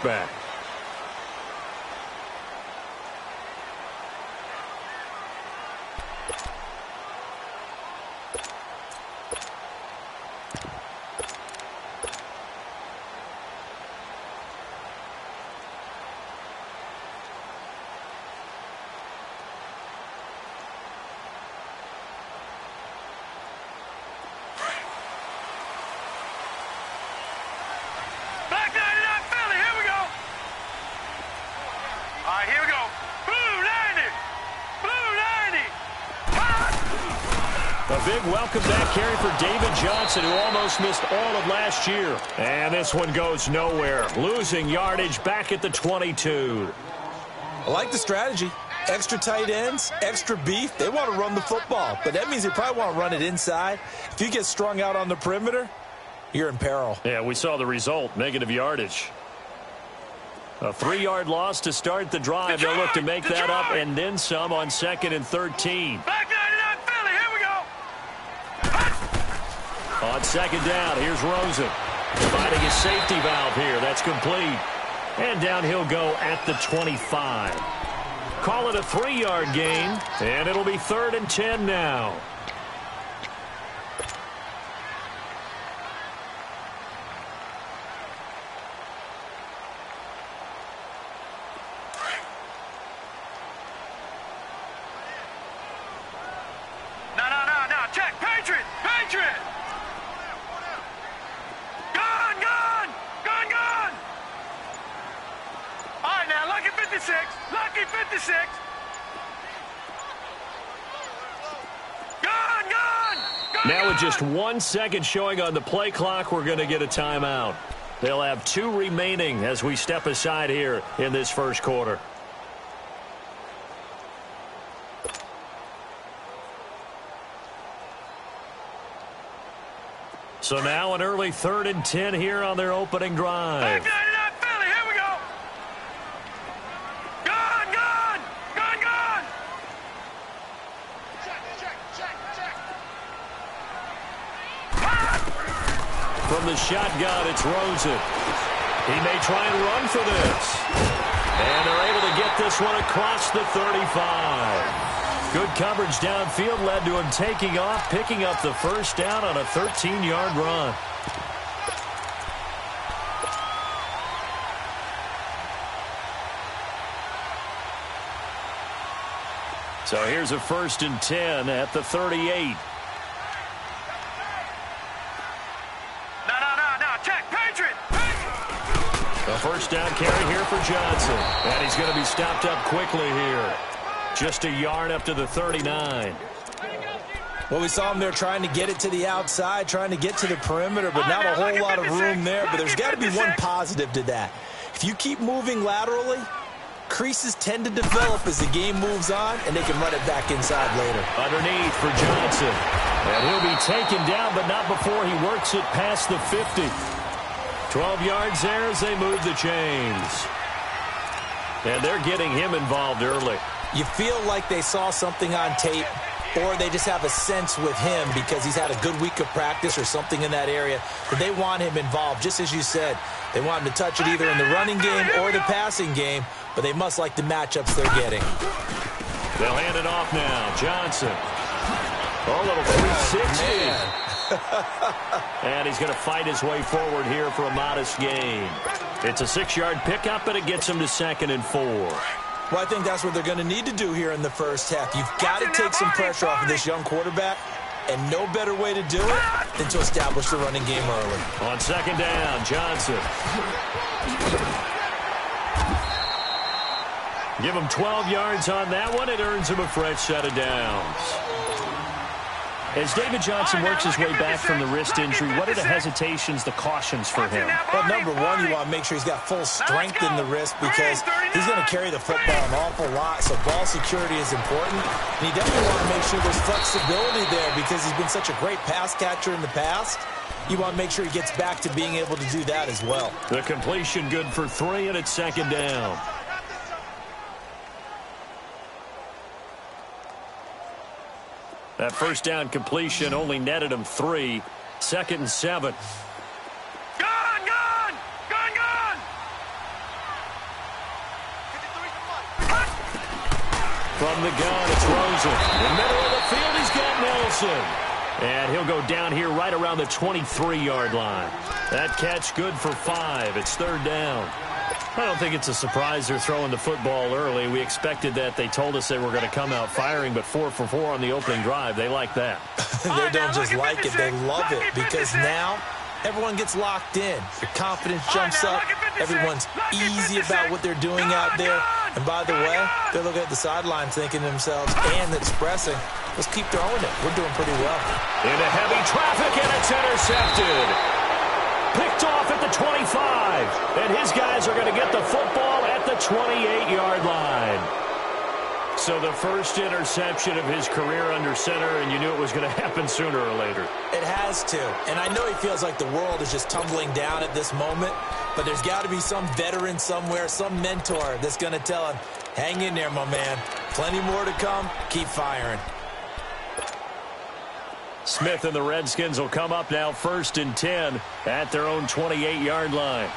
back. A big welcome back carry for David Johnson, who almost missed all of last year. And this one goes nowhere. Losing yardage back at the 22. I like the strategy. Extra tight ends, extra beef. They want to run the football, but that means they probably want to run it inside. If you get strung out on the perimeter, you're in peril. Yeah, we saw the result, negative yardage. A 3-yard loss to start the drive. They'll look to make that up and then some on 2nd and 13. On 2nd down, here's Rosen. Providing a safety valve here. That's complete. And down he'll go at the 25. Call it a 3-yard gain, and it'll be 3rd and 10 now. No. Check. Patriot. Gone. All right, now, lucky 56. Gone. Now with just 1 second showing on the play clock, we're going to get a timeout. They'll have 2 remaining as we step aside here in this first quarter. So now an early 3rd and 10 here on their opening drive. Here we go. Gone. From the shotgun, it's Rosen. He may try and run for this. And they're able to get this one across the 35. Good coverage downfield led to him taking off, picking up the first down on a 13-yard run. So here's a 1st and 10 at the 38. No. Check. Patriot. A first down carry here for Johnson. And he's going to be stopped up quickly here. Just a yard up to the 39. Well, we saw him there trying to get it to the outside, trying to get to the perimeter, but not a whole lot of room there. But there's got to be one positive to that. If you keep moving laterally, creases tend to develop as the game moves on, and they can run it back inside later. Underneath for Johnson. And he'll be taken down, but not before he works it past the 50. 12 yards there as they move the chains. And they're getting him involved early. You feel like they saw something on tape, or they just have a sense with him because he's had a good week of practice or something in that area, but they want him involved, just as you said. They want him to touch it either in the running game or the passing game, but they must like the matchups they're getting. They'll hand it off now. Johnson. Oh, a little 360. And he's going to fight his way forward here for a modest gain. It's a 6-yard pickup, and it gets him to 2nd and 4. Well, I think that's what they're going to need to do here in the first half. You've got to take some pressure off of this young quarterback, and no better way to do it than to establish the running game early. On 2nd down, Johnson. Give him 12 yards on that one. It earns him a fresh set of downs. As David Johnson works his way back from the wrist injury, what are the hesitations, the cautions for him? Well, number one, you want to make sure he's got full strength in the wrist because he's going to carry the football an awful lot, so ball security is important. And you definitely want to make sure there's flexibility there because he's been such a great pass catcher in the past. You want to make sure he gets back to being able to do that as well. The completion good for 3, and it's 2nd down. That first down completion only netted him 3. 2nd and 7. Gone! From the gun, it's Rosen. In the middle of the field, he's got Nelson. And he'll go down here right around the 23-yard line. That catch good for 5. It's third down. I don't think it's a surprise they're throwing the football early. We expected that. They told us they were going to come out firing, but 4 for 4 on the opening drive. They like that. They don't just like it, they love it, because now everyone gets locked in. Your confidence jumps up. Everyone's easy about what they're doing out there. And by the way, they're looking at the sideline thinking to themselves and expressing, let's keep throwing it. We're doing pretty well. Into heavy traffic, and it's intercepted. Picked off at the 25. And his guys are going to get the football at the 28-yard line. So the first interception of his career under center, and you knew it was going to happen sooner or later. It has to. And I know he feels like the world is just tumbling down at this moment, but there's got to be some veteran somewhere, some mentor that's going to tell him, hang in there, my man. Plenty more to come. Keep firing. Smith and the Redskins will come up now 1st and 10 at their own 28-yard line.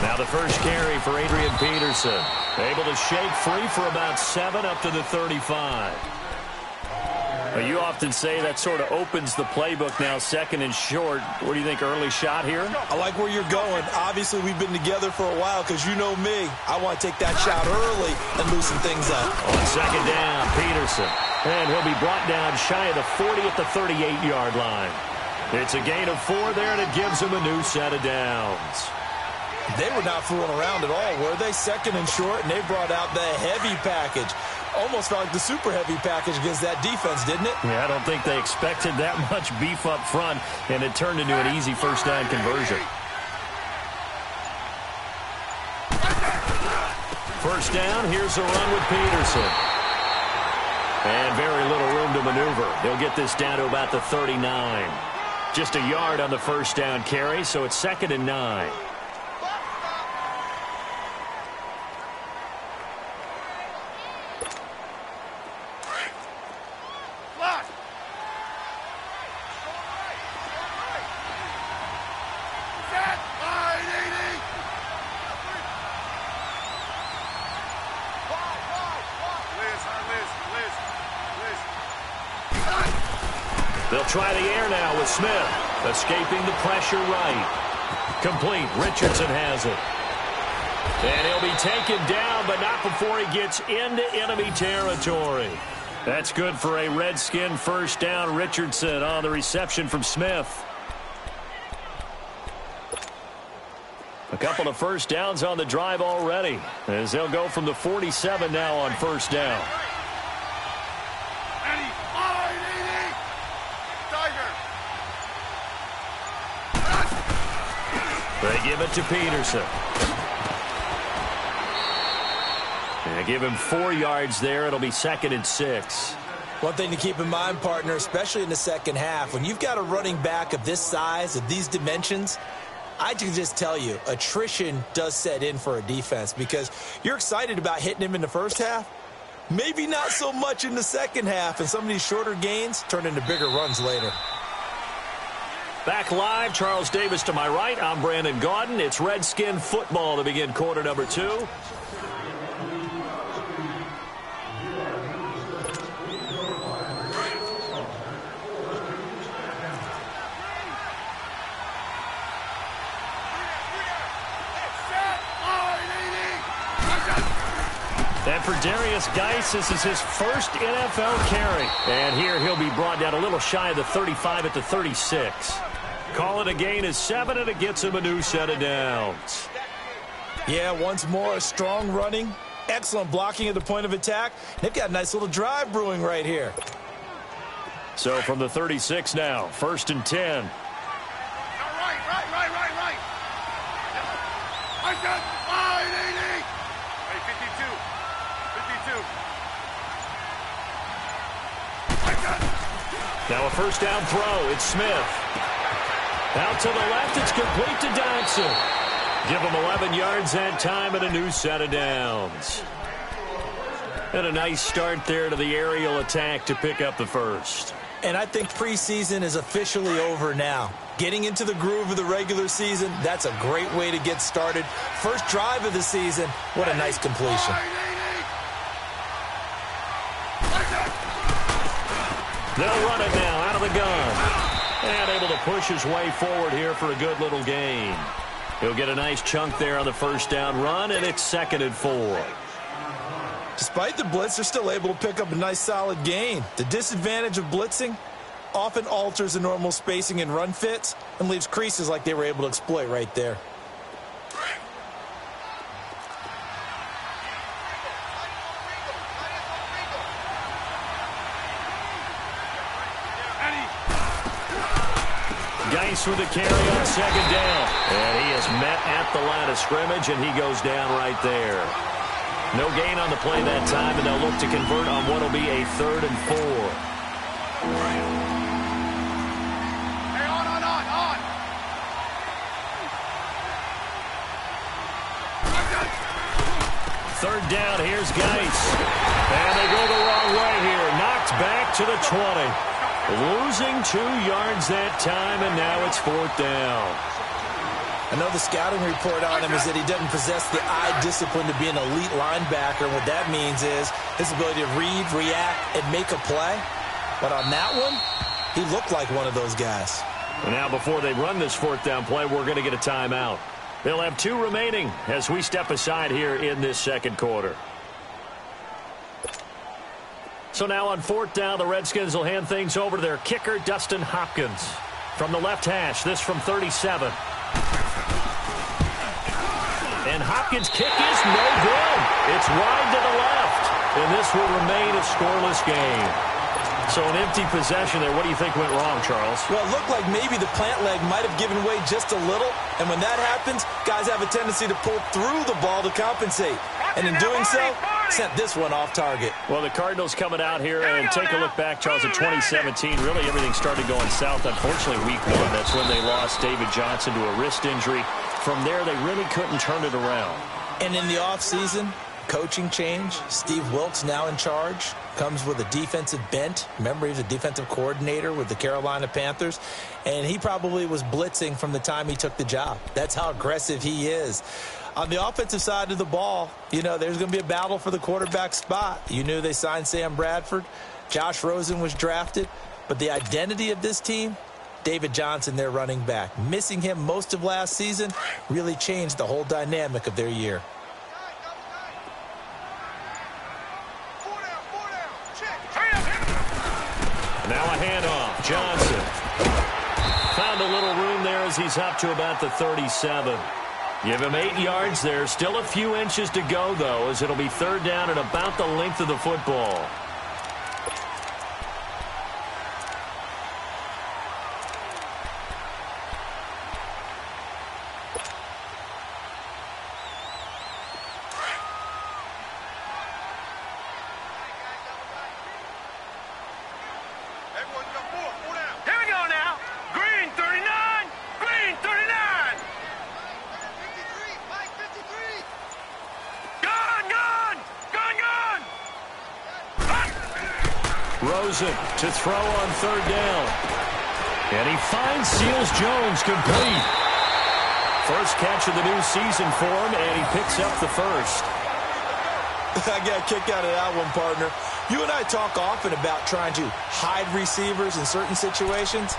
Now the first carry for Adrian Peterson. Able to shake free for about 7 up to the 35. Now you often say that sort of opens the playbook now, 2nd and short. What do you think, early shot here? I like where you're going. Obviously, we've been together for a while because you know me. I want to take that shot early and loosen things up. On 2nd down, Peterson. And he'll be brought down shy of the 40 at the 38-yard line. It's a gain of 4 there, and it gives him a new set of downs. They were not fooling around at all, were they? 2nd and short, and they brought out the heavy package. Almost felt like the super heavy package against that defense, didn't it? Yeah, I don't think they expected that much beef up front, and it turned into an easy first down conversion. First down, here's a run with Peterson. And very little room to maneuver. They'll get this down to about the 39. Just a yard on the first down carry, so it's 2nd and 9. They'll try the air now with Smith. Escaping the pressure right. Complete. Richardson has it. And he'll be taken down, but not before he gets into enemy territory. That's good for a Redskin first down. Richardson on the reception from Smith. A couple of first downs on the drive already, as they'll go from the 47 now on first down. They give it to Peterson. And they give him 4 yards there. It'll be 2nd and 6. One thing to keep in mind, partner, especially in the second half, when you've got a running back of this size, of these dimensions, I can just tell you, attrition does set in for a defense because you're excited about hitting him in the first half. Maybe not so much in the second half, and some of these shorter gains turn into bigger runs later. Back live, Charles Davis to my right. I'm Brandon Gaudin. It's Redskin football to begin quarter number 2. And for Darius Geis, this is his first NFL carry. And here he'll be brought down a little shy of the 35 at the 36. Call it a gain of 7, and it gets him a new set of downs. Yeah, once more, strong running, excellent blocking at the point of attack. They've got a nice little drive brewing right here. So from the 36 now, 1st and 10. Right. I got 580. Hey, 52. I got it. Now a first down throw. It's Smith. Out to the left. It's complete to Dodson. Give him 11 yards that time and a new set of downs. And a nice start there to the aerial attack to pick up the first. And I think preseason is officially over now. Getting into the groove of the regular season, that's a great way to get started. First drive of the season, what a nice completion. They'll run it now out of the gun. And able to push his way forward here for a good little gain. He'll get a nice chunk there on the first down run, and it's 2nd and 4. Despite the blitz, they're still able to pick up a nice solid gain. The disadvantage of blitzing often alters the normal spacing and run fits and leaves creases like they were able to exploit right there. Geis with the carry on 2nd down. And he is met at the line of scrimmage, and he goes down right there. No gain on the play that time, and they'll look to convert on what will be a 3rd and 4. Hey, on. 3rd down, here's Geis. And they go the wrong way here. Knocked back to the 20. Losing 2 yards that time, and now it's 4th down. I know the scouting report on him is that he doesn't possess the eye discipline to be an elite linebacker. And what that means is his ability to read, react, and make a play. But on that one, he looked like one of those guys. And now before they run this 4th down play, we're going to get a timeout. They'll have 2 remaining as we step aside here in this 2nd quarter. So now on 4th down, the Redskins will hand things over to their kicker, Dustin Hopkins. From the left hash, this from 37. And Hopkins' kick is no good. It's wide to the left. And this will remain a scoreless game. So an empty possession there. What do you think went wrong, Charles? Well, it looked like maybe the plant leg might have given way just a little. And when that happens, guys have a tendency to pull through the ball to compensate. And in doing so, sent this one off target. Well, the Cardinals coming out here and take a look back, Charles, in 2017. Really, everything started going south. Unfortunately, week 1, that's when they lost David Johnson to a wrist injury. From there, they really couldn't turn it around. And in the offseason, coaching change. Steve Wilkes now in charge. Comes with a defensive bent. Remember, he was a defensive coordinator with the Carolina Panthers. And he probably was blitzing from the time he took the job. That's how aggressive he is. On the offensive side of the ball, you know, there's going to be a battle for the quarterback spot. You knew they signed Sam Bradford. Josh Rosen was drafted. But the identity of this team, David Johnson, their running back. Missing him most of last season really changed the whole dynamic of their year. Now a handoff. Johnson. Found a little room there as he's up to about the 37. Give him 8 yards there. Still a few inches to go, though, as it'll be 3rd down and about the length of the football. Rosen to throw on 3rd down. And he finds Seals-Jones complete. First catch of the new season for him, and he picks up the first. I got a kick out of that one, partner. You and I talk often about trying to hide receivers in certain situations,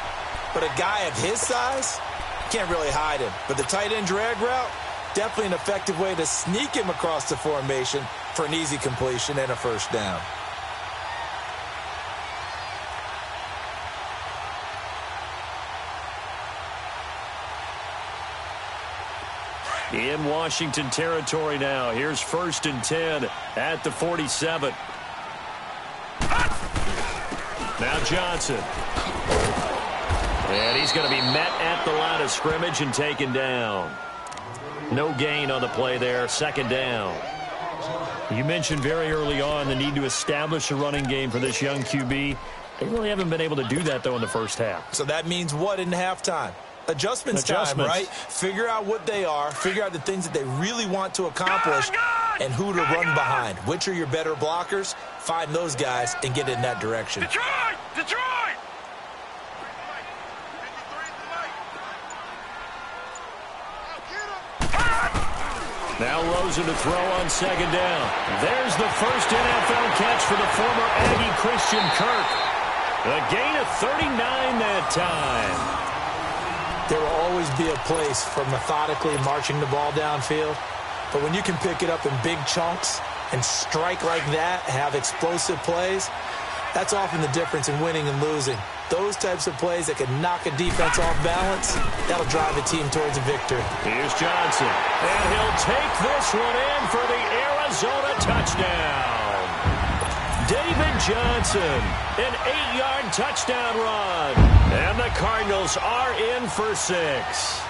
but a guy of his size can't really hide him. But the tight end drag route, definitely an effective way to sneak him across the formation for an easy completion and a first down. In Washington territory now. Here's 1st and 10 at the 47. Now Johnson. And he's going to be met at the line of scrimmage and taken down. No gain on the play there. 2nd down. You mentioned very early on the need to establish a running game for this young QB. They really haven't been able to do that, though, in the first half. So that means what in halftime? Adjustments time, right? Figure out what they are, figure out the things that they really want to accomplish, and who to run behind. Which are your better blockers? Find those guys and get in that direction. Detroit! Now Rosen to throw on second down. There's the first NFL catch for the former Aggie Christian Kirk. A gain of 39 that time. There will always be a place for methodically marching the ball downfield. But when you can pick it up in big chunks and strike like that, have explosive plays, that's often the difference in winning and losing. Those types of plays that can knock a defense off balance, that'll drive a team towards a victory. Here's Johnson, and he'll take this one in for the Arizona touchdown. David Johnson, an 8-yard touchdown run, and the Cardinals are in for 6.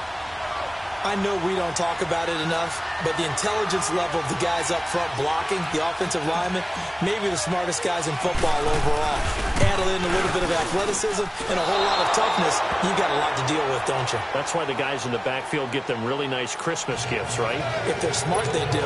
I know we don't talk about it enough, but the intelligence level of the guys up front blocking, the offensive linemen, maybe the smartest guys in football overall. Add in a little bit of athleticism and a whole lot of toughness, you got a lot to deal with, don't you? That's why the guys in the backfield get them really nice Christmas gifts, right? If they're smart, they do.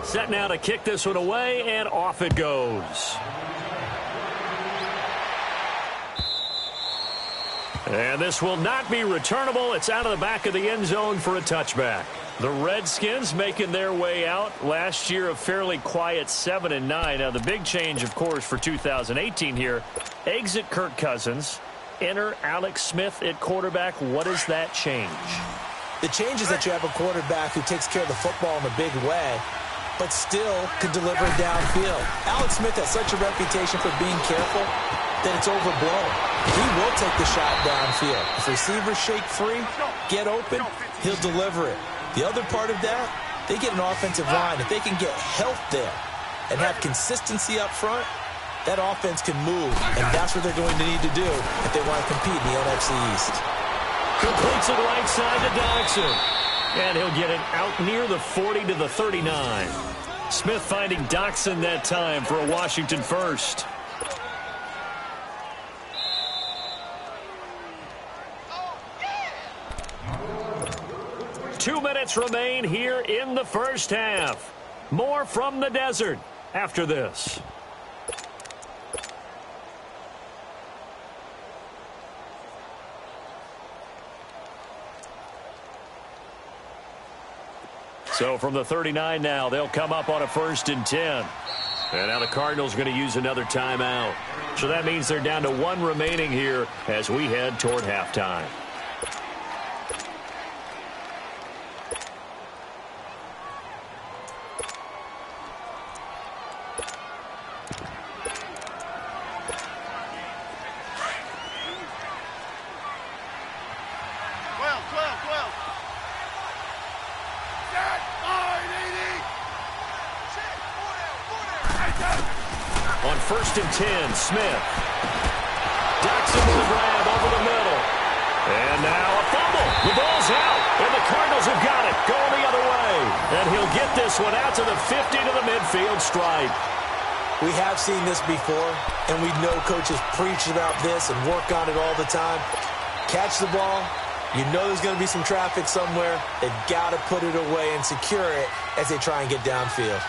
Set now to kick this one away, and off it goes. And this will not be returnable. It's out of the back of the end zone for a touchback. The Redskins making their way out. Last year, a fairly quiet 7-9. Now, the big change, of course, for 2018 here, exit Kirk Cousins, enter Alex Smith at quarterback. What does that change? The change is that you have a quarterback who takes care of the football in a big way, but still can deliver it downfield. Alex Smith has such a reputation for being careful that it's overblown. He will take the shot downfield. If receivers shake free, get open, he'll deliver it. The other part of that, they get an offensive line. If they can get health there and have consistency up front, that offense can move, and that's what they're going to need to do if they want to compete in the NFC East. Completes it right side to Dodson. And he'll get it out near the 40 to the 39. Smith finding Dodson that time for a Washington first. Two minutes remain here in the first half. More from the desert after this. So from the 39 now, they'll come up on a 1st and 10. And now the Cardinals are going to use another timeout. So that means they're down to 1 remaining here as we head toward halftime. On 1st and 10, Smith. Dodson with a grab over the middle. And now a fumble. The ball's out, and the Cardinals have got it. Going the other way. And he'll get this one out to the 50 to the midfield stripe. We have seen this before, and we know coaches preach about this and work on it all the time. Catch the ball. You know there's going to be some traffic somewhere. They've got to put it away and secure it as they try and get downfield.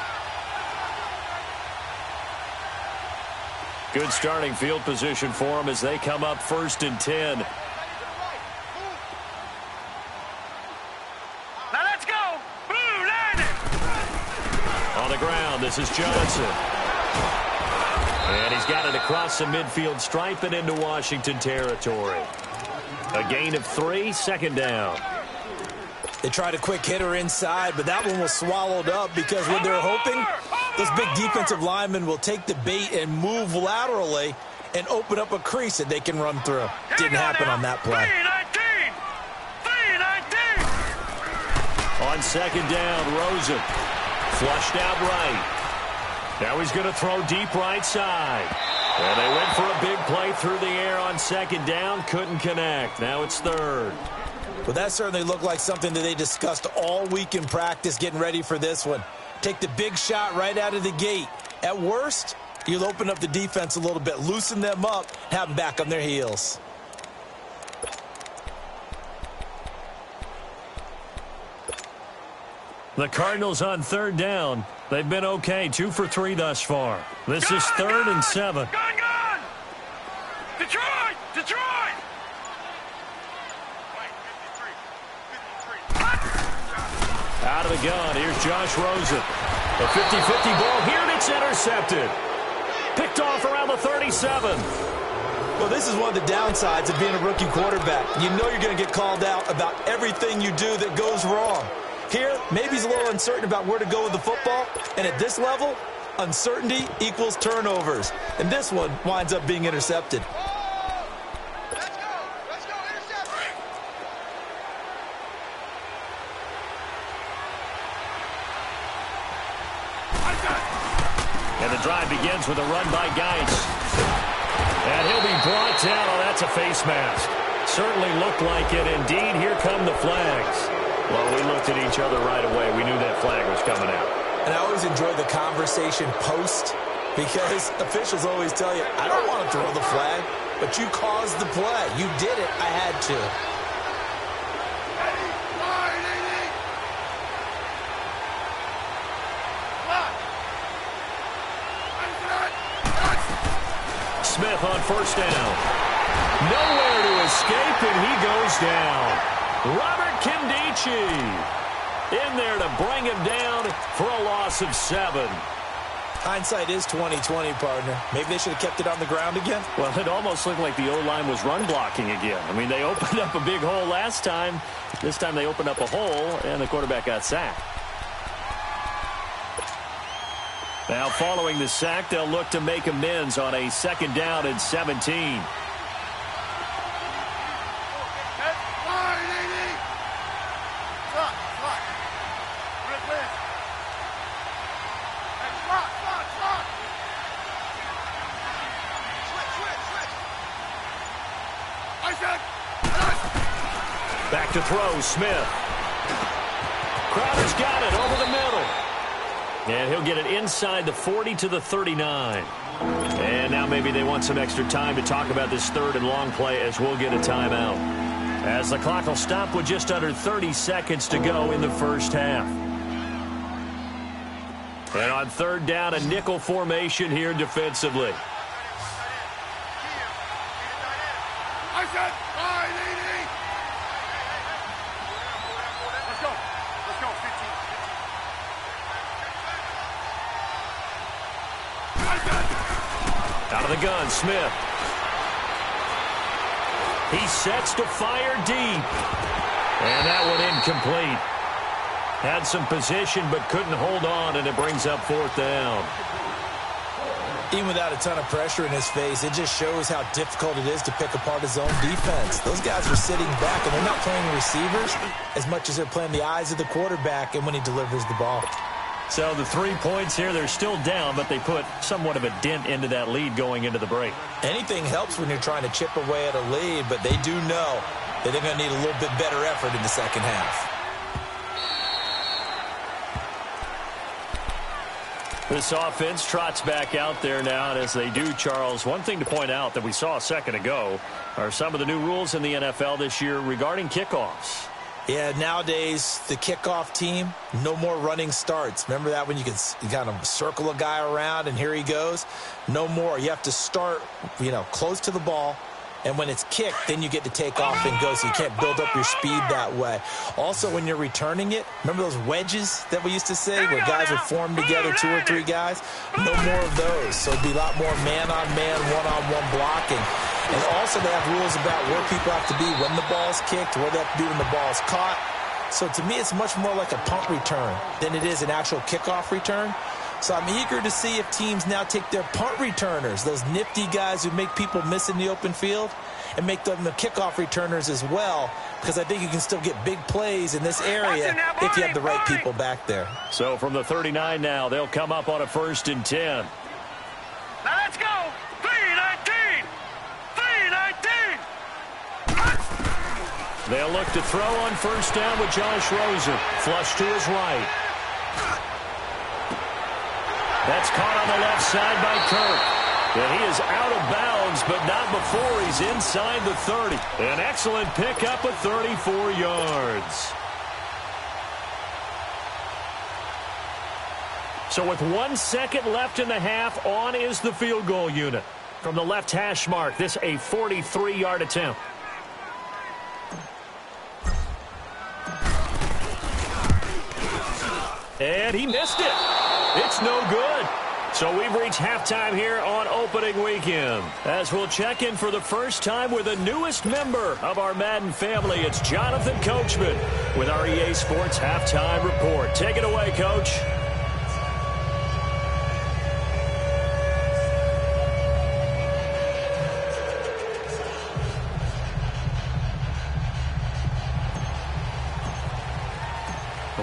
Good starting field position for them as they come up 1st and 10. Now let's go. Blue landing. On the ground, this is Johnson. And he's got it across the midfield stripe and into Washington territory. A gain of 3, 2nd down. They tried a quick hitter inside, but that one was swallowed up because what they're hoping, those big defensive linemen will take the bait and move laterally and open up a crease that they can run through. Didn't happen on that play. 3-19. On 2nd down, Rosen. Flushed out right. Now he's going to throw deep right side. And they went for a big play through the air on 2nd down. Couldn't connect. Now it's 3rd. Well, that certainly looked like something that they discussed all week in practice getting ready for this one. Take the big shot right out of the gate. At worst, you'll open up the defense a little bit, loosen them up, have them back on their heels. The Cardinals on third down. They've been okay, 2 for 3 thus far. This is 3rd and 7. Gun! Detroit! Detroit! Out of the gun, here's Josh Rosen. A 50-50 ball here, and it's intercepted. Picked off around the 37. Well, this is one of the downsides of being a rookie quarterback. You know you're going to get called out about everything you do that goes wrong. Here, maybe he's a little uncertain about where to go with the football, and at this level, uncertainty equals turnovers. And this one winds up being intercepted. And the drive begins with a run by Geis. And he'll be brought down. Oh, that's a face mask. Certainly looked like it. Indeed, here come the flags. Well, we looked at each other right away. We knew that flag was coming out. And I always enjoy the conversation post because officials always tell you, I don't want to throw the flag, but you caused the play. You did it. I had to. Smith on first down. Nowhere to escape, and he goes down. Robert Kindici in there to bring him down for a loss of 7. Hindsight is 20/20, partner. Maybe they should have kept it on the ground again. Well, it almost looked like the O-line was run blocking again. I mean, they opened up a big hole last time. This time they opened up a hole, and the quarterback got sacked. Now, following the sack, they'll look to make amends on a 2nd down and 17. Back to throw, Smith. Crowder's got it over the middle. And he'll get it inside the 40 to the 39. And now maybe they want some extra time to talk about this 3rd and long play as we'll get a timeout. As the clock will stop with just under 30 seconds to go in the first half. And on 3rd down, a nickel formation here defensively. Out of the gun, Smith. He sets to fire deep. And that one incomplete. Had some position but couldn't hold on, and it brings up 4th down. Even without a ton of pressure in his face, it just shows how difficult it is to pick apart his own defense. Those guys are sitting back, and they're not playing receivers as much as they're playing the eyes of the quarterback and when he delivers the ball. So the 3 points here, they're still down, but they put somewhat of a dent into that lead going into the break. Anything helps when you're trying to chip away at a lead, but they do know that they're going to need a little bit better effort in the second half. This offense trots back out there now, and as they do, Charles, one thing to point out that we saw a second ago are some of the new rules in the NFL this year regarding kickoffs. Yeah, nowadays, the kickoff team, no more running starts. Remember that when you kind of circle a guy around and here he goes? No more. You have to start, close to the ball. And when it's kicked, then you get to take off and go, so you can't build up your speed that way. Also, when you're returning it, remember those wedges that we used to say where guys would form together, 2 or 3 guys? No more of those. So it'd be a lot more man-on-man, one-on-one blocking. And also they have rules about where people have to be when the ball's kicked, where they have to be when the ball's caught. So to me, it's much more like a punt return than it is an actual kickoff return. So I'm eager to see if teams now take their punt returners, those nifty guys who make people miss in the open field, and make them the kickoff returners as well, because I think you can still get big plays in this area if you have the right people back there. So from the 39 now, they'll come up on a 1st and 10. Now let's go! 3-19! 3-19! They'll look to throw on 1st down with Josh Rosen. Flush to his right. That's caught on the left side by Kirk. And he is out of bounds, but not before he's inside the 30. An excellent pickup of 34 yards. So with 1 second left in the half, on is the field goal unit. From the left hash mark, this a 43-yard attempt. And he missed it. It's no good. So we've reached halftime here on opening weekend. As we'll check in for the first time with the newest member of our Madden family, it's Jonathan Coachman with our EA Sports Halftime Report. Take it away, Coach.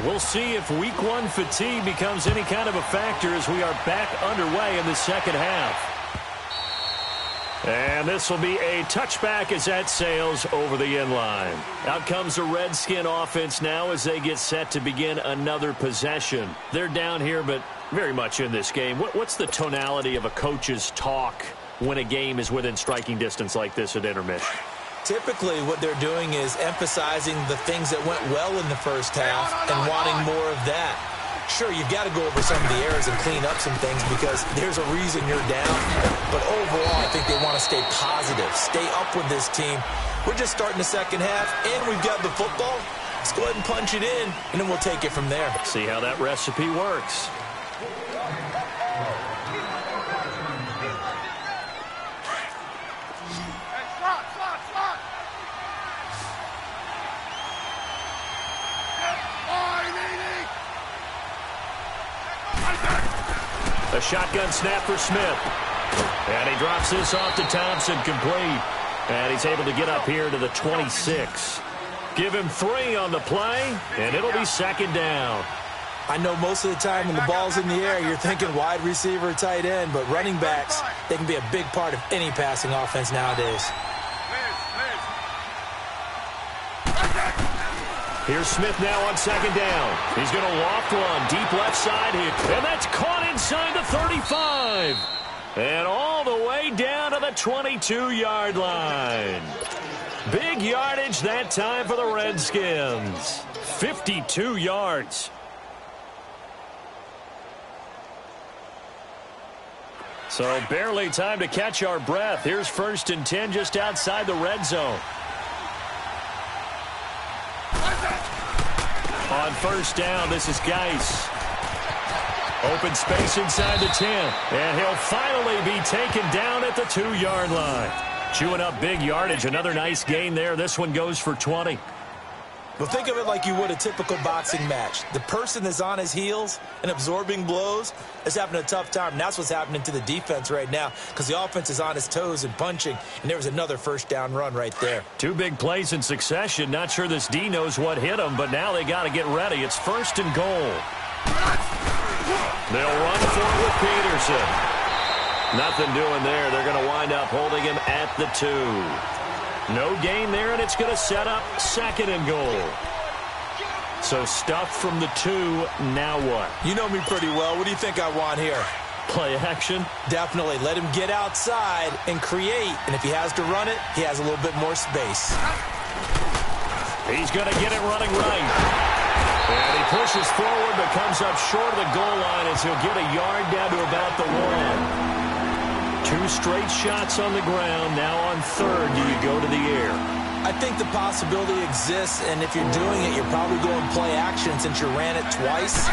We'll see if week one fatigue becomes any kind of a factor as we are back underway in the second half. And this will be a touchback as that sails over the end line. Out comes the Redskin offense now as they get set to begin another possession. They're down here, but very much in this game. What's the tonality of a coach's talk when a game is within striking distance like this at intermission? Typically, what they're doing is emphasizing the things that went well in the first half and wanting more of that. Sure, you've got to go over some of the errors and clean up some things because there's a reason you're down. But overall, I think they want to stay positive, stay up with this team. We're just starting the second half, and we've got the football. Let's go ahead and punch it in, and then we'll take it from there. See how that recipe works. A shotgun snap for Smith. And he drops this off to Thompson, complete. And he's able to get up here to the 26. Give him 3 on the play, and it'll be second down. I know most of the time when the ball's in the air, you're thinking wide receiver, tight end, but running backs, they can be a big part of any passing offense nowadays. Here's Smith now on second down. He's going to loft one, deep left side here. And that's caught inside the 35. And all the way down to the 22-yard line. Big yardage that time for the Redskins. 52 yards. So barely time to catch our breath. Here's 1st and 10 just outside the red zone. On first down, this is Geis. Open space inside the 10. And he'll finally be taken down at the 2-yard line. Chewing up big yardage. Another nice gain there. This one goes for 20. But think of it like you would a typical boxing match. The person that's on his heels and absorbing blows is having a tough time. And that's what's happening to the defense right now because the offense is on his toes and punching. And there was another first down run right there. 2 big plays in succession. Not sure this D knows what hit him, but now they got to get ready. It's 1st and goal. They'll run for it with Peterson. Nothing doing there. They're going to wind up holding him at the 2. No gain there, and it's going to set up 2nd and goal. So stuff from the 2, now what? You know me pretty well. What do you think I want here? Play action? Definitely. Let him get outside and create. And if he has to run it, he has a little bit more space. He's going to get it running right. And he pushes forward but comes up short of the goal line as he'll get a yard down to about the 1. 2 straight shots on the ground. Now on 3rd, do you go to the air? I think the possibility exists, and if you're doing it, you're probably going play action since you ran it twice.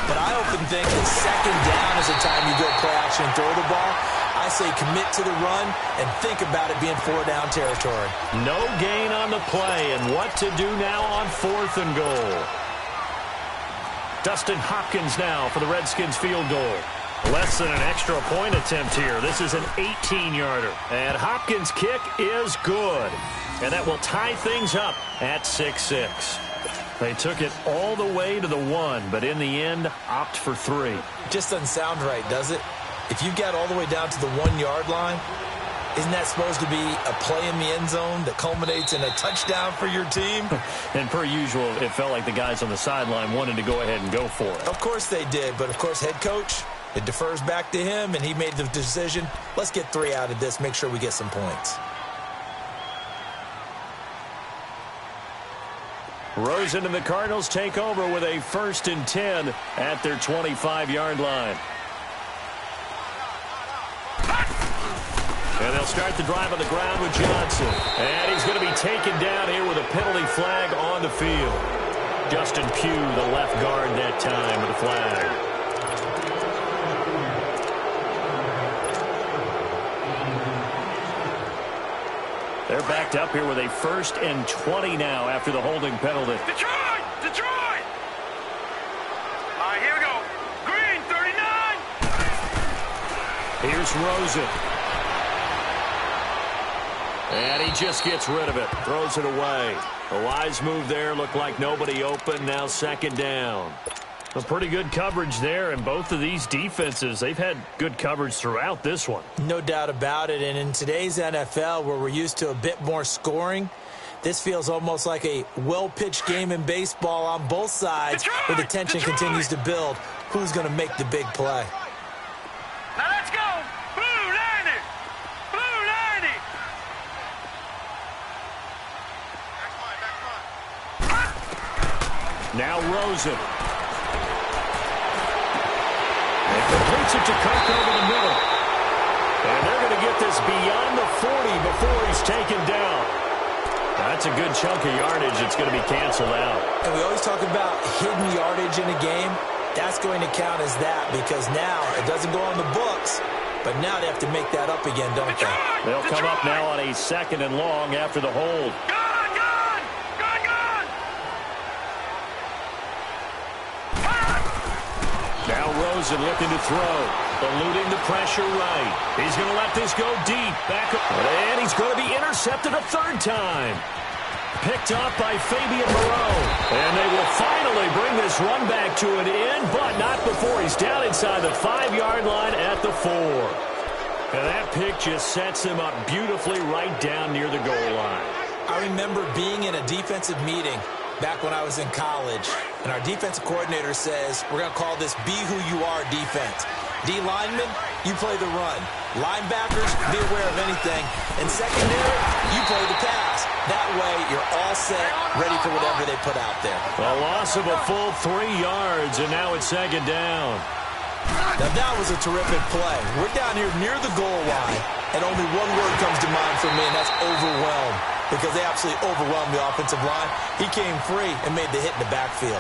But I often think that 2nd down is the time you go play action and throw the ball. I say commit to the run and think about it being 4-down territory. No gain on the play, and what to do now on 4th and goal. Dustin Hopkins now for the Redskins field goal. Less than an extra point attempt here. This is an 18-yarder. And Hopkins' kick is good. And that will tie things up at 6-6. They took it all the way to the 1, but in the end, opt for 3. Just doesn't sound right, does it? If you got all the way down to the 1-yard line, isn't that supposed to be a play in the end zone that culminates in a touchdown for your team? And per usual, it felt like the guys on the sideline wanted to go ahead and go for it. Of course they did, but of course head coach, it defers back to him, and he made the decision. Let's get 3 out of this, make sure we get some points. Rosen and the Cardinals take over with a 1st and 10 at their 25-yard line. And they'll start the drive on the ground with Johnson. And he's going to be taken down here with a penalty flag on the field. Justin Pugh, the left guard that time with a flag. They're backed up here with a 1st and 20 now after the holding penalty. Detroit! Detroit! All right, here we go. Green, 39. Here's Rosen. And he just gets rid of it. Throws it away. A wise move there. Looked like nobody open. Now 2nd down. A pretty good coverage there, and both of these defenses, they've had good coverage throughout this one. No doubt about it, and in today's NFL, where we're used to a bit more scoring, this feels almost like a well-pitched game in baseball on both sides, where the tension continues to build. Who's going to make the big play? Now let's go. Blue 90. Blue 90. Now Rosen. Completes it to Kirk over the middle. And they're going to get this beyond the 40 before he's taken down. That's a good chunk of yardage. It's going to be canceled out. And we always talk about hidden yardage in a game. That's going to count as that because now it doesn't go on the books, but now they have to make that up again, don't they? They'll come up now on a 2nd and long after the hold. Now Rosen looking to throw. Eluding the pressure right. He's going to let this go deep. Back up. And he's going to be intercepted a 3rd time. Picked up by Fabian Moreau. And they will finally bring this run back to an end, but not before he's down inside the 5-yard line at the 4. And that pick just sets him up beautifully right down near the goal line. I remember being in a defensive meeting back when I was in college, and our defensive coordinator says, we're going to call this be who you are defense. D linemen, you play the run. Linebackers, be aware of anything. And secondary, you play the pass. That way, you're all set, ready for whatever they put out there. A loss of a full 3 yards, and now it's 2nd down. Now, that was a terrific play. We're down here near the goal line, and only one word comes to mind for me, and that's overwhelmed. Because they absolutely overwhelmed the offensive line. He came free and made the hit in the backfield.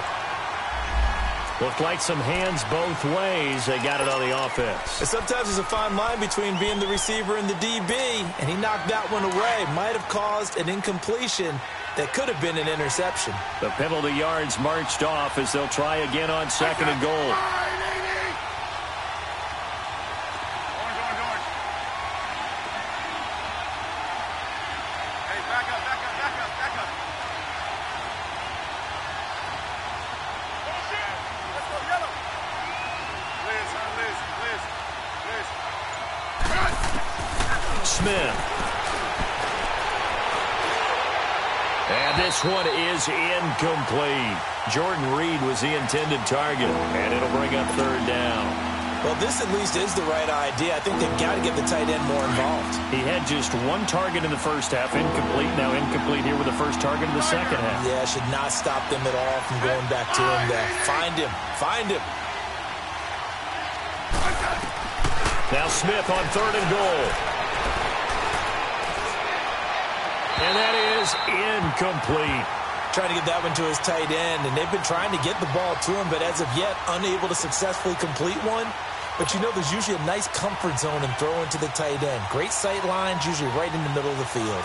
Looked like some hands both ways. They got it on the offense. And sometimes there's a fine line between being the receiver and the DB, and he knocked that one away. Might have caused an incompletion that could have been an interception. The penalty yards marched off as they'll try again on 2nd and goal. Smith. And this one is incomplete. Jordan Reed was the intended target, and it'll bring up 3rd down. Well, this at least is the right idea. I think they've got to get the tight end more involved. He had just 1 target in the first half, incomplete. Now incomplete here with the first target in the second half. Yeah, should not stop them at all from going back to him there. Find him. Find him. Now Smith on 3rd and goal. And that is incomplete. Trying to get that one to his tight end, and they've been trying to get the ball to him, but as of yet, unable to successfully complete one. But you know there's usually a nice comfort zone in throwing to the tight end. Great sight lines, usually right in the middle of the field.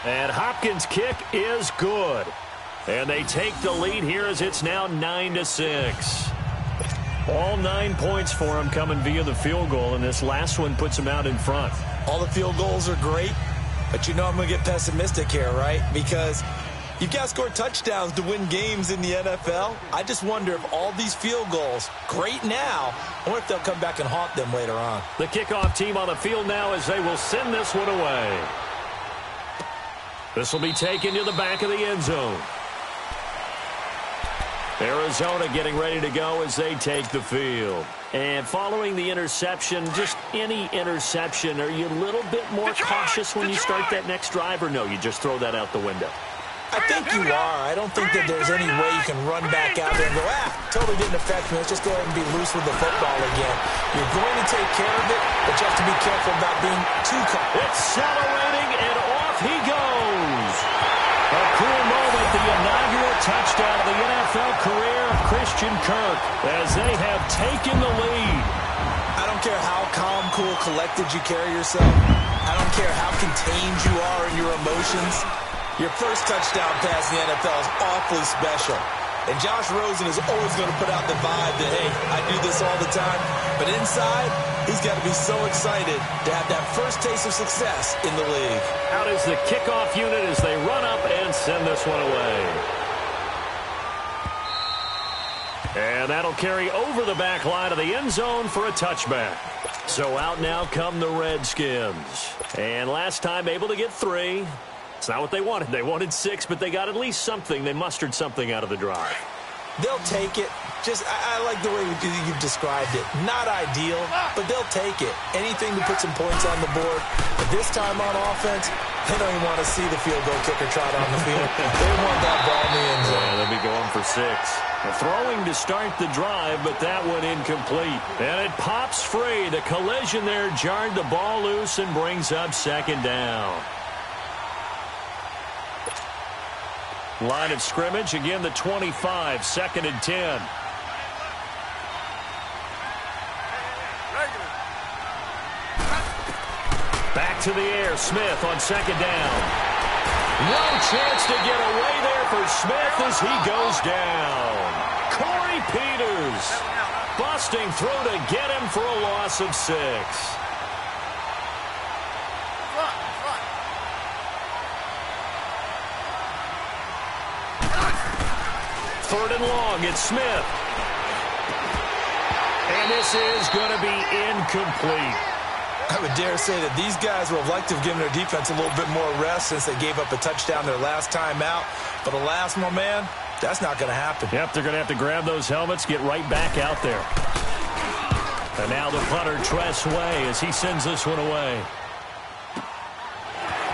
And Hopkins' kick is good. And they take the lead here as it's now 9-6. All 9 points for him coming via the field goal, and this last one puts him out in front. All the field goals are great, but you know I'm going to get pessimistic here, right? Because you've got to score touchdowns to win games in the NFL. I just wonder if all these field goals, great now, I wonder if they'll come back and haunt them later on. The kickoff team on the field now as they will send this one away. This will be taken to the back of the end zone. Arizona getting ready to go as they take the field. And following the interception, just any interception, are you a little bit more cautious when you start that next drive, or no, you just throw that out the window? I think you are. I don't think that there's any way you can run back out there and go, totally didn't affect me. Let's just go ahead and be loose with the football again. You're going to take care of it, but you have to be careful about being too cautious. Accelerating, and off he goes. A cool moment, the inaugural touchdown of the NFL career of Christian Kirk as they have taken the lead. I don't care how calm, cool, collected you carry yourself. I don't care how contained you are in your emotions. Your first touchdown pass in the NFL is awfully special. And Josh Rosen is always going to put out the vibe that, hey, I do this all the time. But inside, he's got to be so excited to have that first taste of success in the league. Out is the kickoff unit as they run up and send this one away. And that'll carry over the back line of the end zone for a touchback. So out now come the Redskins. And last time able to get 3. It's not what they wanted. They wanted 6, but they got at least something. They mustered something out of the drive. They'll take it. I like the way you've described it. Not ideal, but they'll take it. Anything to put some points on the board. But this time on offense, they don't even want to see the field goal kicker trot on the field. They want that ball in the end zone. Yeah, they'll be going for 6. Throwing to start the drive, but that one incomplete. And it pops free. The collision there jarred the ball loose and brings up second down. Line of scrimmage, again the 25, 2nd and 10. Back to the air, Smith on 2nd down. No chance to get away there for Smith as he goes down. Corey Peters busting through to get him for a loss of 6. 3rd and long, it's Smith. And this is going to be incomplete. I would dare say that these guys would have liked to have given their defense a little bit more rest since they gave up a touchdown their last time out. But alas, my man, that's not going to happen. Yep, they're going to have to grab those helmets, get right back out there. And now the punter, Tress Way, as he sends this one away.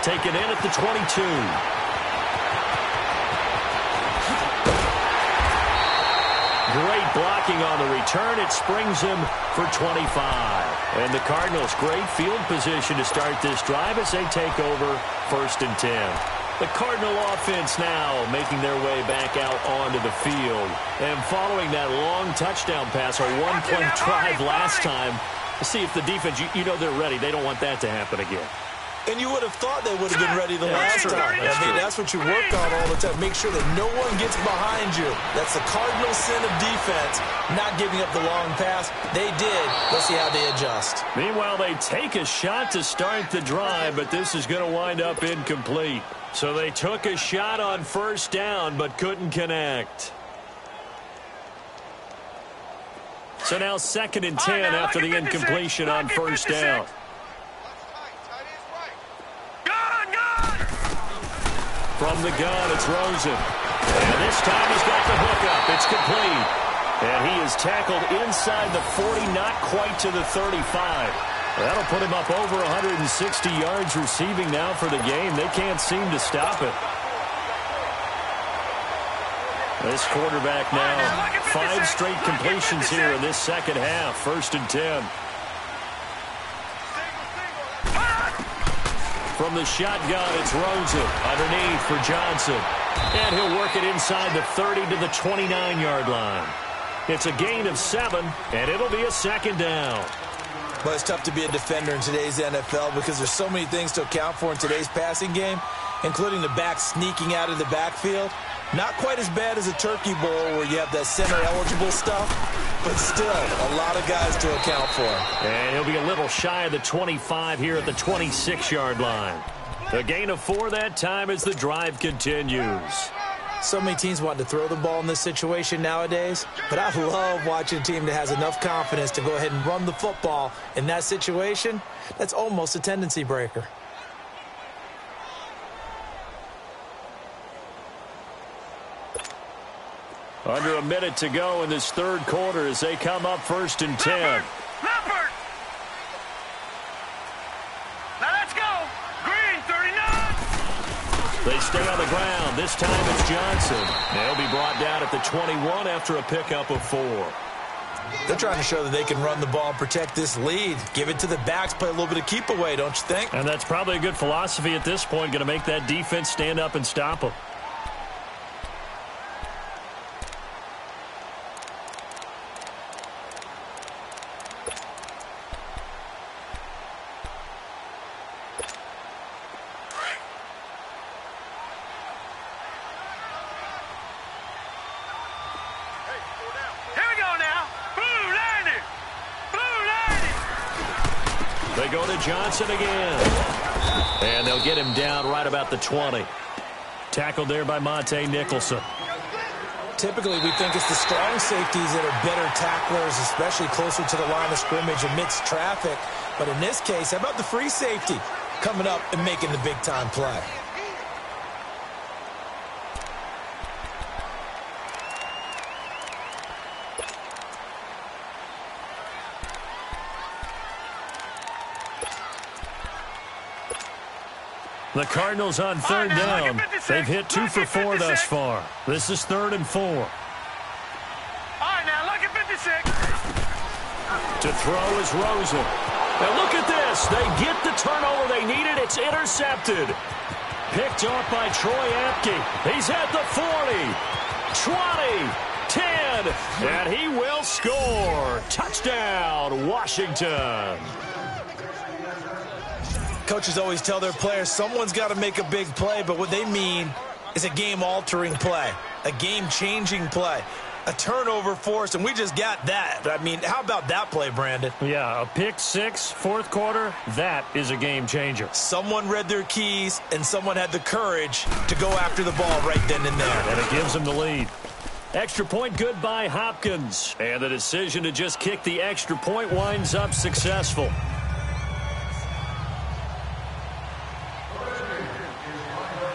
Taken in at the 22. Great blocking on the return. It springs him for 25. And the Cardinals, great field position to start this drive as they take over 1st and 10. The Cardinal offense now making their way back out onto the field. And following that long touchdown pass, a one-play drive last time, to see if the defense, you know they're ready. They don't want that to happen again. And you would have thought they would have been ready the last time. That's what you work on all the time. Make sure that no one gets behind you. That's the cardinal sin of defense, not giving up the long pass. They did. Let's see how they adjust. Meanwhile, they take a shot to start the drive, but this is going to wind up incomplete. So they took a shot on 1st down, but couldn't connect. So now 2nd and 10 after the incompletion on 1st down. From the gun, it's Rosen. And this time he's got the hookup. It's complete. And he is tackled inside the 40, not quite to the 35. That'll put him up over 160 yards receiving now for the game. They can't seem to stop it. This quarterback now, 5 straight completions here in this second half. 1st and 10. From the shotgun, it's Rosen underneath for Johnson. And he'll work it inside the 30 to the 29-yard line. It's a gain of 7, and it'll be a 2nd down. Well, it's tough to be a defender in today's NFL because there's so many things to account for in today's passing game, including the back sneaking out of the backfield. Not quite as bad as a turkey bowl where you have that center-eligible stuff, but still a lot of guys to account for. And he'll be a little shy of the 25 here at the 26-yard line. The gain of 4 that time as the drive continues. So many teams want to throw the ball in this situation nowadays, but I love watching a team that has enough confidence to go ahead and run the football in that situation. That's almost a tendency breaker. Under a minute to go in this third quarter as they come up 1st and 10. Leopard! Now let's go! Green, 39! They stay on the ground. This time it's Johnson. They'll be brought down at the 21 after a pickup of 4. They're trying to show that they can run the ball and protect this lead. Give it to the backs, play a little bit of keep away, don't you think? And that's probably a good philosophy at this point, going to make that defense stand up and stop them. They go to Johnson again. And they'll get him down right about the 20. Tackled there by Monte Nicholson. Typically, we think it's the strong safeties that are better tacklers, especially closer to the line of scrimmage amidst traffic. But in this case, how about the free safety coming up and making the big-time play? The Cardinals on 3rd down. They've hit 2 for 4 thus far. This is 3rd and 4. All right, now look at 56. To throw is Rosen. Now look at this. They get the turnover they needed. It's intercepted. Picked off by Troy Apke. He's at the 40, 20, 10, and he will score. Touchdown, Washington. Coaches always tell their players someone's got to make a big play, but what they mean is a game-altering play, a game-changing play, a turnover force, and we just got that. I mean, how about that play, Brandon? Yeah, a pick 6, 4th quarter, that is a game changer. Someone read their keys, and someone had the courage to go after the ball right then and there. And it gives them the lead. Extra point good by Hopkins. And the decision to just kick the extra point winds up successful.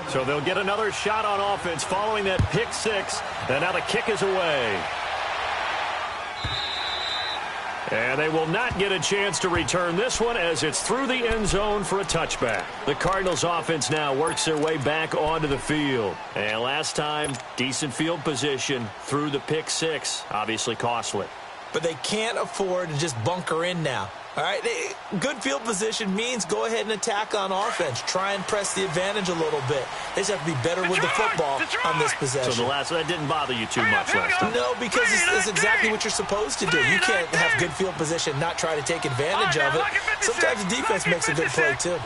So they'll get another shot on offense following that pick 6. And now the kick is away. And they will not get a chance to return this one as it's through the end zone for a touchback. The Cardinals offense now works their way back onto the field. And last time, decent field position through the pick 6. Obviously costly. But they can't afford to just bunker in now. All right, good field position means go ahead and attack on offense. Try and press the advantage a little bit. They just have to be better with the football on this possession. So that didn't bother you too much last time? No, because it's exactly what you're supposed to do. You can't have good field position, not try to take advantage of it. Sometimes the defense makes a good play, too.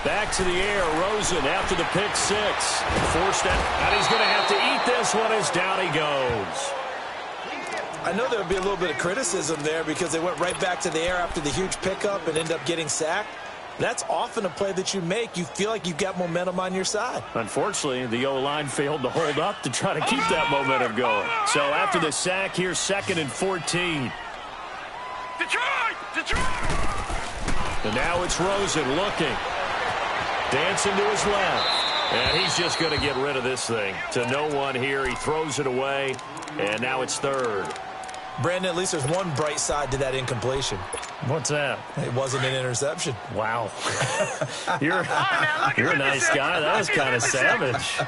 Back to the air, Rosen after the pick 6. Forced out, and he's going to have to eat this one as down he goes. I know there would be a little bit of criticism there because they went right back to the air after the huge pickup and ended up getting sacked. That's often a play that you make. You feel like you've got momentum on your side. Unfortunately, the O-line failed to hold up to try to keep that momentum going. So after the sack, here's 2nd and 14. Detroit! And now it's Rosen looking. Dancing to his left. And he's just going to get rid of this thing. To no one here. He throws it away. And now it's 3rd. Brandon, at least there's one bright side to that incompletion. What's that? It wasn't an interception. Wow. You're a nice guy. That was kind of savage.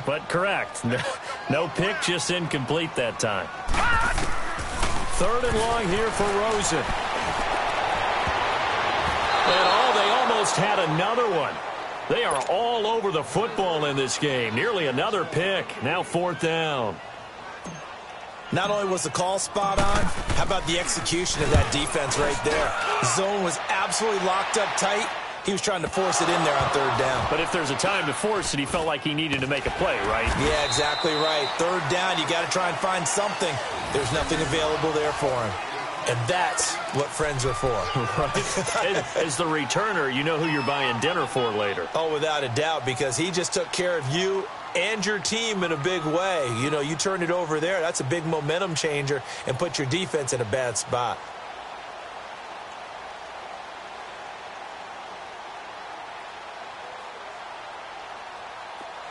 But correct. No pick, just incomplete that time. 3rd and long here for Rosen. And they almost had another one. They are all over the football in this game. Nearly another pick. Now 4th down. Not only was the call spot on, how about the execution of that defense right there? Zone was absolutely locked up tight. He was trying to force it in there on 3rd down. But if there's a time to force it, he felt like he needed to make a play, right? Yeah, exactly right. 3rd down, you got to try and find something. There's nothing available there for him. And that's what friends are for. Right. As the returner, you know who you're buying dinner for later. Oh, without a doubt, because he just took care of you and your team in a big way. You know, you turn it over there, that's a big momentum changer and put your defense in a bad spot.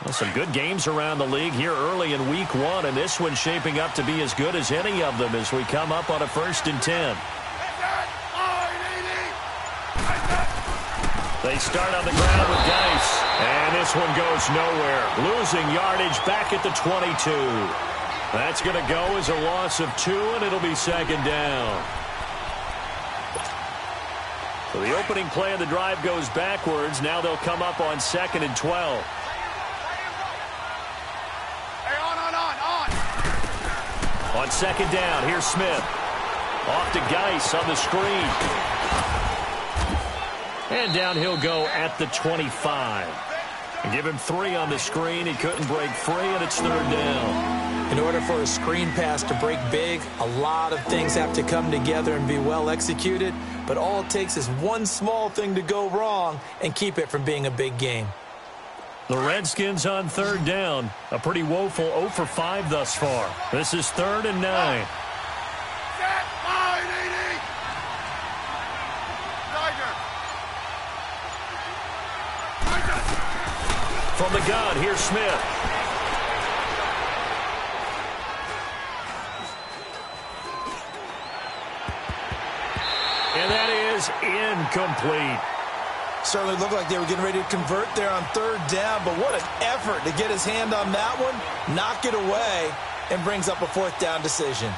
Well, some good games around the league here early in week 1, and this one's shaping up to be as good as any of them as we come up on a 1st and 10. They start on the ground with Geis, and this one goes nowhere. Losing yardage back at the 22. That's going to go as a loss of 2, and it'll be 2nd down. So the opening play of the drive goes backwards. Now they'll come up on 2nd and 12. On 2nd down, here's Smith. Off to Geis on the screen. And down he'll go at the 25. And give him 3 on the screen. He couldn't break free, and it's 3rd down. In order for a screen pass to break big, a lot of things have to come together and be well executed. But all it takes is one small thing to go wrong and keep it from being a big game. The Redskins on 3rd down. A pretty woeful 0 for 5 thus far. This is 3rd and 9. From the gun, here's Smith. And that is incomplete. Certainly looked like they were getting ready to convert there on 3rd down, but what an effort to get his hand on that one, knock it away, and brings up a 4th down decision.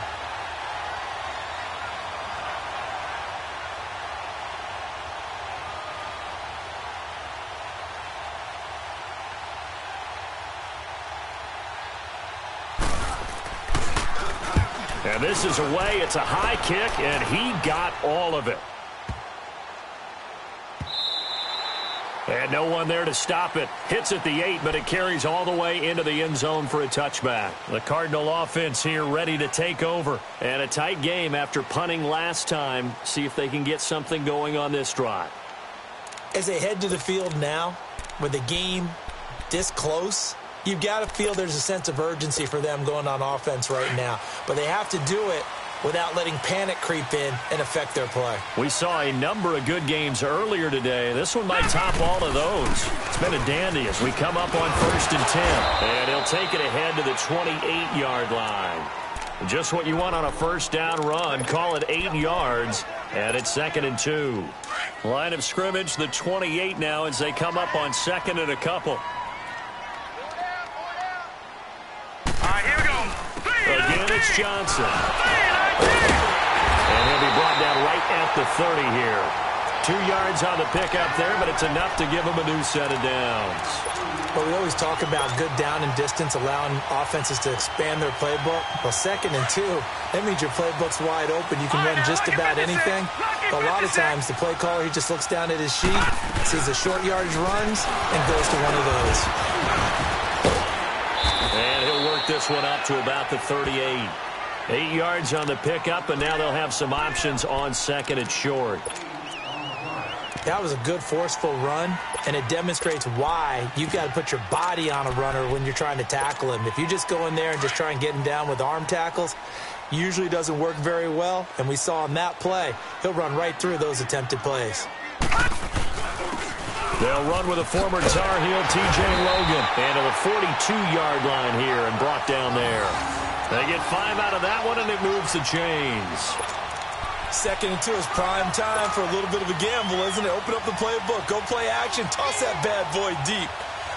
And this is away. It's a high kick, and he got all of it. And no one there to stop it. Hits at the 8, but it carries all the way into the end zone for a touchback. The Cardinal offense here ready to take over. And a tight game after punting last time. See if they can get something going on this drive. As they head to the field now, with the game this close, you've got to feel there's a sense of urgency for them going on offense right now. But they have to do it without letting panic creep in and affect their play. We saw a number of good games earlier today. This one might top all of those. It's been a dandy as we come up on 1st and 10. And he'll take it ahead to the 28-yard line. Just what you want on a 1st down run. Call it 8 yards. And it's 2nd and 2. Line of scrimmage, the 28 now as they come up on 2nd and a couple. Here we go. Again, it's Johnson. And he'll be brought down right at the 30 here. 2 yards on the pickup there, but it's enough to give him a new set of downs. But we always talk about good down and distance, allowing offenses to expand their playbook. Well, 2nd and 2, that means your playbook's wide open. You can run just about anything. But a lot of times, the play caller, he just looks down at his sheet, sees the short yardage runs, and goes to one of those. And he'll work this one up to about the 38. 8 yards on the pickup, and now they'll have some options on 2nd and short. That was a good, forceful run, and it demonstrates why you've got to put your body on a runner when you're trying to tackle him. If you just go in there and just try and get him down with arm tackles, usually doesn't work very well, and we saw on that play, he'll run right through those attempted plays. They'll run with a former Tar Heel, T.J. Logan, and to the 42-yard line here and brought down there. They get 5 out of that one, and it moves the chains. 2nd and 2 is prime time for a little bit of a gamble, isn't it? Open up the playbook, go play action, toss that bad boy deep.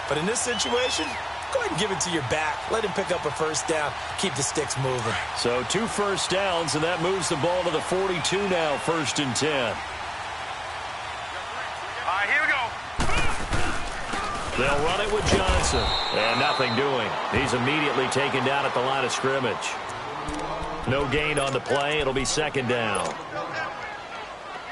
But in this situation, go ahead and give it to your back. Let him pick up a 1st down, keep the sticks moving. So 2 first downs, and that moves the ball to the 42 now, 1st and 10. Here we go. They'll run it with Johnson. And nothing doing. He's immediately taken down at the line of scrimmage. No gain on the play. It'll be 2nd down.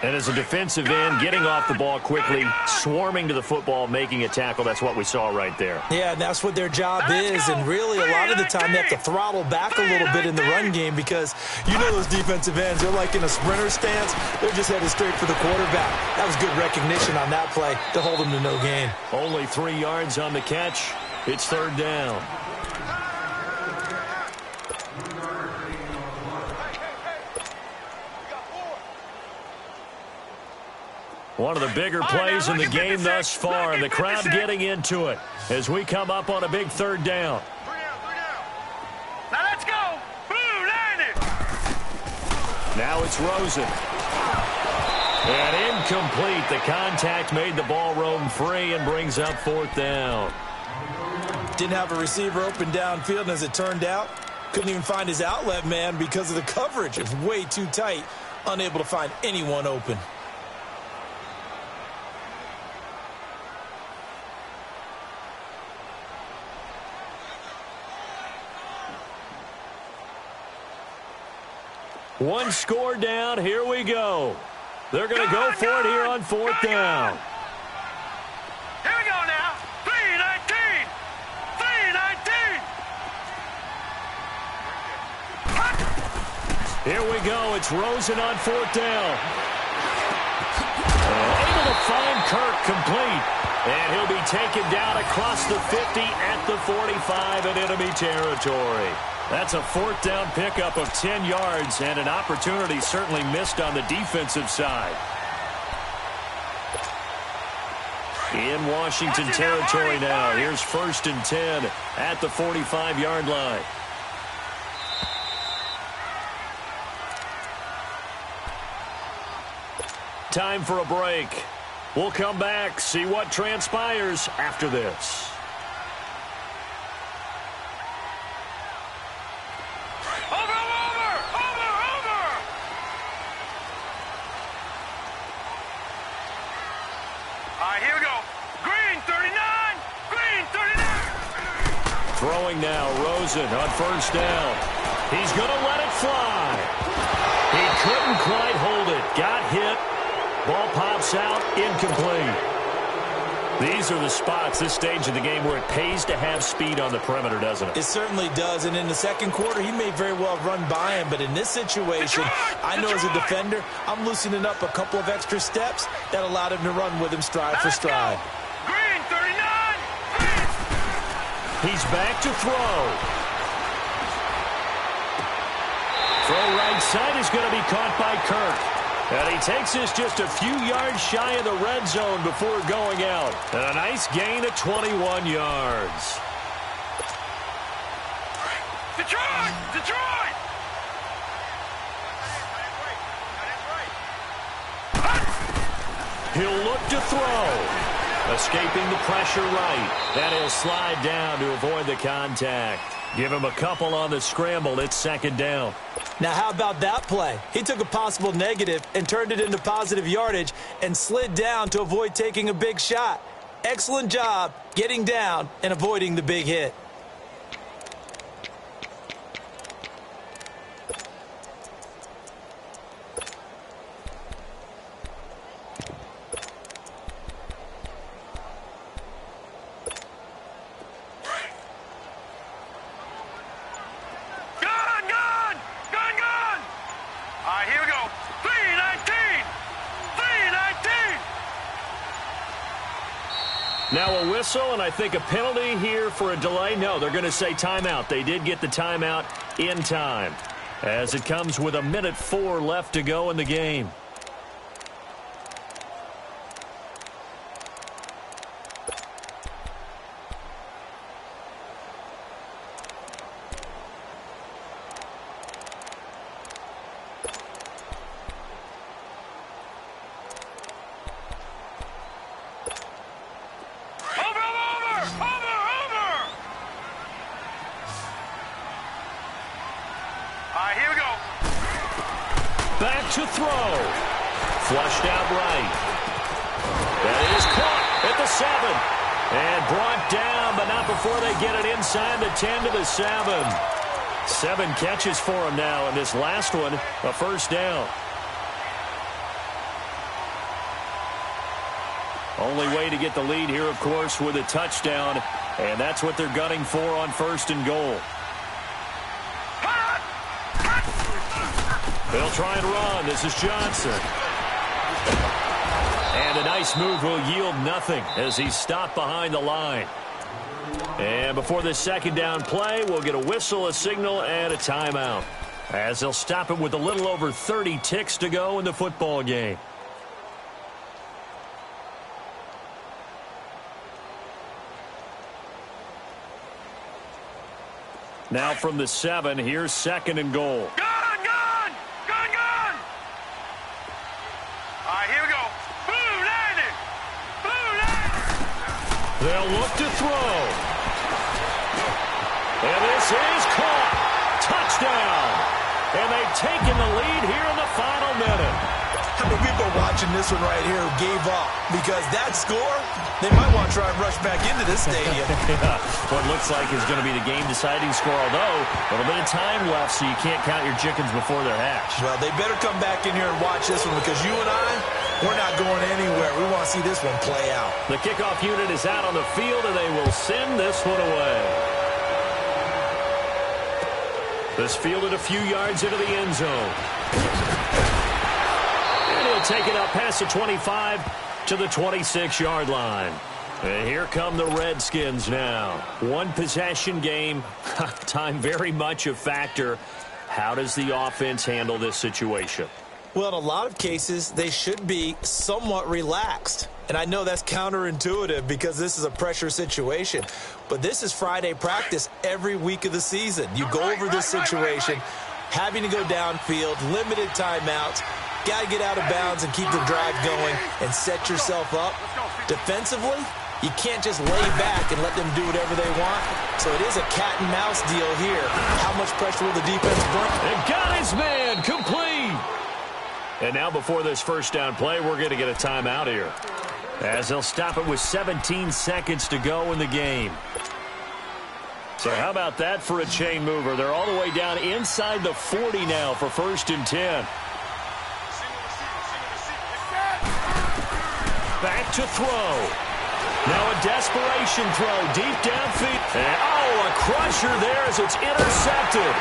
And as a defensive end, getting off the ball quickly, swarming to the football, making a tackle, that's what we saw right there. Yeah, and that's what their job is. And really, a lot of the time, they have to throttle back a little bit in the run game because you know those defensive ends, they're like in a sprinter stance. They're just headed straight for the quarterback. That was good recognition on that play to hold them to no gain. Only 3 yards on the catch. It's 3rd down. One of the bigger plays in the game thus far, and the crowd getting into it as we come up on a big third down. Now let's go. Blue, line it. Now it's Rosen. And incomplete. The contact made the ball roam free and brings up fourth down. Didn't have a receiver open downfield, and as it turned out, couldn't even find his outlet man because of the coverage. It was way too tight, unable to find anyone open. One score down. Here we go. They're going to go for it here on fourth down. Here we go now. 3-19. 3-19. Here we go. It's Rosen on fourth down. Able to find Kirk complete. And he'll be taken down across the 50 at the 45 in enemy territory. That's a fourth down pickup of 10 yards and an opportunity certainly missed on the defensive side. In Washington territory now. Here's 1st and 10 at the 45-yard line. Time for a break. We'll come back, see what transpires after this. Throwing now, Rosen on first down. He's going to let it fly. He couldn't quite hold it. Got hit. Ball pops out, incomplete. These are the spots, this stage of the game, where it pays to have speed on the perimeter, doesn't it? It certainly does, and in the second quarter, he may very well run by him, but in this situation, I know as a defender, I'm loosening up a couple of extra steps that allowed him to run with him stride for stride. Green, 39. He's back to throw. Throw right side is going to be caught by Kirk. And he takes this just a few yards shy of the red zone before going out. And a nice gain of 21 yards. Detroit! Detroit! He'll look to throw. Escaping the pressure right. Then he'll slide down to avoid the contact. Give him a couple on the scramble. It's second down. Now, how about that play? He took a possible negative and turned it into positive yardage and slid down to avoid taking a big shot. Excellent job getting down and avoiding the big hit. Now a whistle, and I think a penalty here for a delay. No, they're going to say timeout. They did get the timeout in time, as it comes with 1:04 left to go in the game. Back to throw. Flushed out right. That is caught at the 7. And brought down, but not before they get it inside the 10 to the 7. 7 catches for him now, and this last one, a first down. Only way to get the lead here, of course, with a touchdown, and that's what they're gunning for on 1st and goal. They'll try and run. This is Johnson. And a nice move will yield nothing as he's stopped behind the line. And before this second down play, we'll get a whistle, a signal, and a timeout, as they'll stop it with a little over 30 ticks to go in the football game. Now from the 7, here's 2nd and goal. Gun, gun! Gun, gun! All right, here we go. Blue landing! Blue landing! They'll look to throw. And this is caught. Touchdown. And they've taken the lead here in the final minute. How many people watching this one right here who gave up? Because that score, they might want to try and rush back into this stadium. Yeah, what looks like is going to be the game-deciding score, although a little bit of time left, so you can't count your chickens before they're hatched. Well, they better come back in here and watch this one because you and I, we're not going anywhere. We want to see this one play out. The kickoff unit is out on the field, and they will send this one away. This fielded a few yards into the end zone. And he'll take it up past the 25 to the 26-yard line. And here come the Redskins now. One possession game. Time very much a factor. How does the offense handle this situation? Well, in a lot of cases, they should be somewhat relaxed. And I know that's counterintuitive because this is a pressure situation. But this is Friday practice every week of the season. You go over this situation, having to go downfield, limited timeouts, got to get out of bounds and keep the drive going and set yourself up. Defensively, you can't just lay back and let them do whatever they want. So it is a cat and mouse deal here. How much pressure will the defense bring? And got his man complete. And now before this first down play, we're going to get a timeout here, as they'll stop it with 17 seconds to go in the game. So how about that for a chain mover? They're all the way down inside the 40 now for 1st and 10. Back to throw. Now a desperation throw deep downfield. And a crusher there as it's intercepted.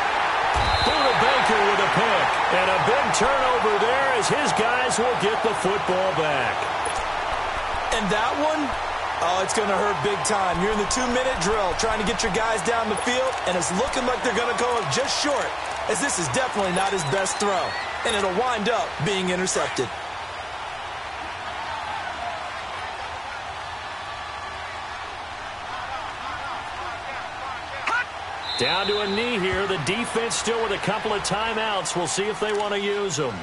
Buda Baker with a pick. And a big turnover there as his guys will get the football back. And that one, oh, it's going to hurt big time. You're in the 2-minute drill trying to get your guys down the field, and it's looking like they're going to go up just short, as this is definitely not his best throw. And it'll wind up being intercepted. Down to a knee here. The defense still with a couple of timeouts. We'll see if they want to use them.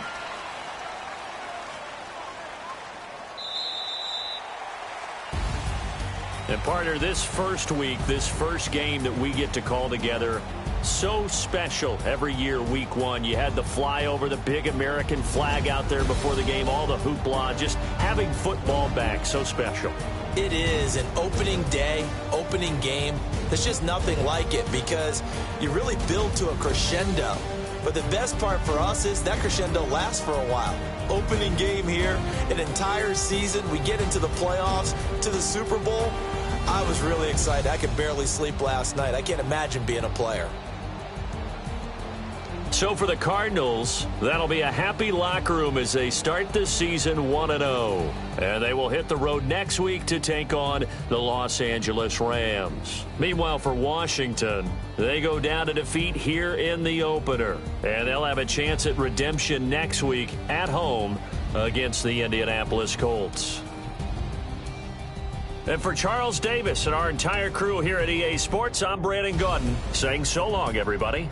And partner, this first week, this first game that we get to call together, so special every year, week 1. You had the flyover, the big American flag out there before the game, all the hoopla, just having football back, so special. It is an opening day, opening game. There's just nothing like it because you really build to a crescendo. But the best part for us is that crescendo lasts for a while. Opening game here, an entire season. We get into the playoffs, to the Super Bowl. I was really excited. I could barely sleep last night. I can't imagine being a player. So for the Cardinals, that'll be a happy locker room as they start this season 1-0. And they will hit the road next week to take on the Los Angeles Rams. Meanwhile, for Washington, they go down to defeat here in the opener. And they'll have a chance at redemption next week at home against the Indianapolis Colts. And for Charles Davis and our entire crew here at EA Sports, I'm Brandon Gaudin saying so long, everybody.